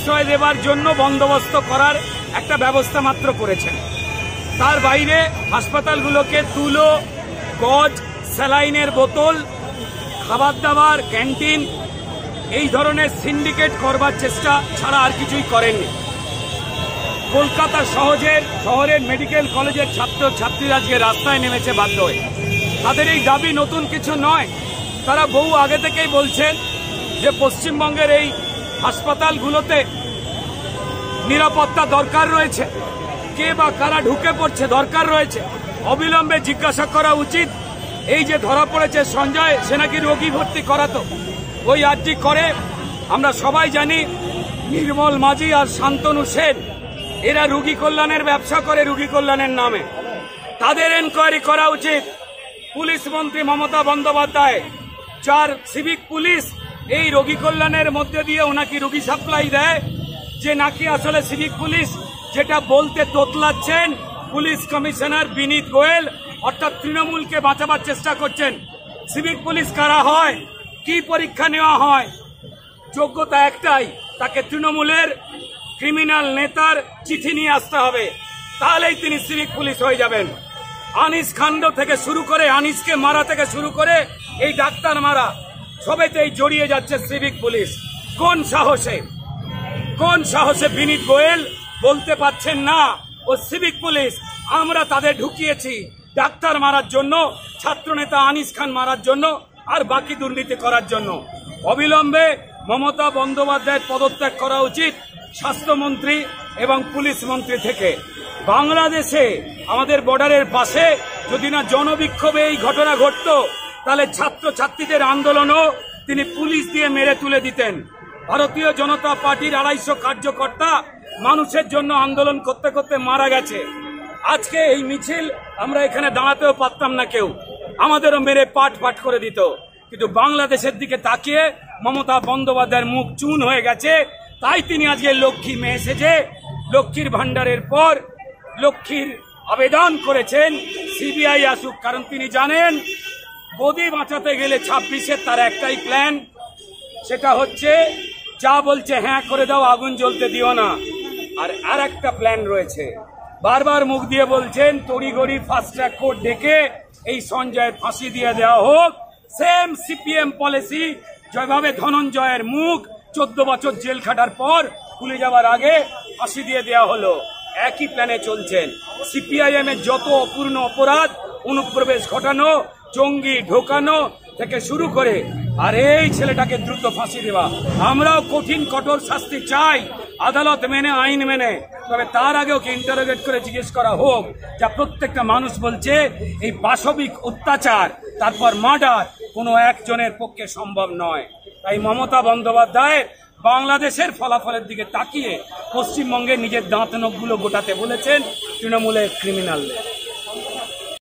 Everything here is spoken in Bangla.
প্রশ্রয় দেবার জন্য বন্দোবস্ত করার একটা ব্যবস্থা মাত্র করেছেন। তার বাইরে হাসপাতালগুলোকে তুলো, গজ, স্যালাইনের বোতল, খাবার দাবার, ক্যান্টিন এই ধরনের সিন্ডিকেট করবার চেষ্টা ছাড়া আর কিছুই করেননি। কলকাতা শহরের মেডিকেল কলেজের ছাত্রছাত্রীরা আজকে রাস্তায় নেমেছে বাধ্য হয়ে। তাদের এই দাবি নতুন কিছু নয়। তারা বহু আগে থেকেই বলছেন যে পশ্চিমবঙ্গের এই হাসপাতালগুলোতে নিরাপত্তা দরকার রয়েছে, কে বা কারা ঢুকে পড়ছে দরকার রয়েছে, অবিলম্বে জিজ্ঞাসা করা উচিত। এই যে ধরা পড়েছে সঞ্জয়, সে নাকি রোগী ভর্তি করাতো, ওই আরজি করে। আমরা সবাই জানি নির্মল মাঝি আর শান্তনু সেন এরা রোগী কল্যাণের ব্যবসা করে রোগী কল্যাণের নামে। তাদের এনকোয়ারি করা উচিত। পুলিশ মন্ত্রী মমতা বন্দ্যোপাধ্যায়, যার সিভিক পুলিশ এই রোগী কল্যাণের মধ্যে দিয়ে ওনাকে রোগী সাপ্লাই দেয়, যে নাকি আসলে সিভিক পুলিশ, যেটা বলতে তোতলাচ্ছেন পুলিশ কমিশনার বিনীত গোয়েল, অর্থাৎ তৃণমূলকে বাঁচাবার চেষ্টা করছেন। সিভিক পুলিশ কারা হয়, কি পরীক্ষা নেওয়া হয়? যোগ্যতা একটাই, তাকে তৃণমূলের ক্রিমিনাল নেতার চিঠি নিয়ে আসতে হবে, তাহলেই তিনি সিভিক পুলিশ হয়ে যাবেন। আনিস কাণ্ড থেকে শুরু করে, আনিসকে মারা থেকে শুরু করে এই ডাক্তার মারা, সবেতেই জড়িয়ে যাচ্ছে সিভিক পুলিশ। কোন সাহসে বিনীত গোয়েল বলতে পারছেন না ও সিভিক পুলিশ? আমরা তাদের ঢুকিয়েছি ডাক্তার মারার জন্য, ছাত্রনেতা আনিস খান মারার জন্য, আর বাকি দুর্নীতি করার জন্য। অবিলম্বে মমতা বন্দ্যোপাধ্যায়ের পদত্যাগ করা উচিত স্বাস্থ্যমন্ত্রী এবং পুলিশ মন্ত্রী থেকে। বাংলাদেশে আমাদের বর্ডারের পাশে যদি না জনবিক্ষোভে এই ঘটনা ঘটত, তাহলে ছাত্রছাত্রীদের আন্দোলনও তিনি পুলিশ দিয়ে মেরে তুলে দিতেন। ভারতীয় জনতা পার্টির 250 কার্যকর্তা মানুষের জন্য আন্দোলন করতে করতে মারা গেছে। আজকে এই মিছিল আমরা এখানে দাঁড়াতেও পারতাম না, কেউ আমাদেরও মেরে পাট করে দিত। কিন্তু বাংলাদেশের দিকে তাকিয়ে মমতা বন্দ্যোপাধ্যায়ের মুখ চুন হয়ে গেছে। তাই তিনি আজকে লক্ষ্মী মেয়ে এসেছে, লক্ষ্মীর ভান্ডারের পর লক্ষ্মীর আবেদন করেছেন সিবিআই আসুক। কারণ তিনি জানেন গদি বাঁচাতে গেলে 26-এর তার একটাই প্ল্যান, সেটা হচ্ছে যা বলছে হ্যাঁ করে দাও, আগুন জ্বলতে দিও না। আর একটা প্ল্যান রয়েছে, বারবার মুখ দিয়ে বলছেন তড়িঘড়ি ফাস্ট ট্র্যাক কোর্ট ডেকে এই সঞ্জয়ের ফাঁসি দিয়ে দেওয়া হোক। সেম সিপিএম পলিসি, যেভাবে ধনঞ্জয়ের মুখ 14 বছর জেল খাটার পর খুলে যাওয়ার আগে ফাঁসি দিয়ে দেওয়া হলো, একই প্ল্যানে চলছেন। সিপিআইএম এর যত অপূর্ণ অপরাধ, অনুপ্রবেশ ঘটানো, জঙ্গি ঢোকানো থেকে শুরু করে, আর এই ছেলেটাকে দ্রুত ফাঁসি দেওয়া। আমরাও কঠোর শাস্তি চাই, আদালত মেনে, আইন মেনে। তবে তার আগে ওকে ইন্টারোগেট করে জিজ্ঞেস করা হোক, যা প্রত্যেকটা মানুষ বলছে এই পাশবিক অত্যাচার তারপর মার্ডার কোনো একজনের পক্ষে সম্ভব নয়। তাই মমতা বন্দ্যোপাধ্যায় বাংলাদেশের ফলাফলের দিকে তাকিয়ে পশ্চিমবঙ্গে নিজের দাঁত নখগুলো গোটাতে বলেছেন তৃণমূলের ক্রিমিনালদের।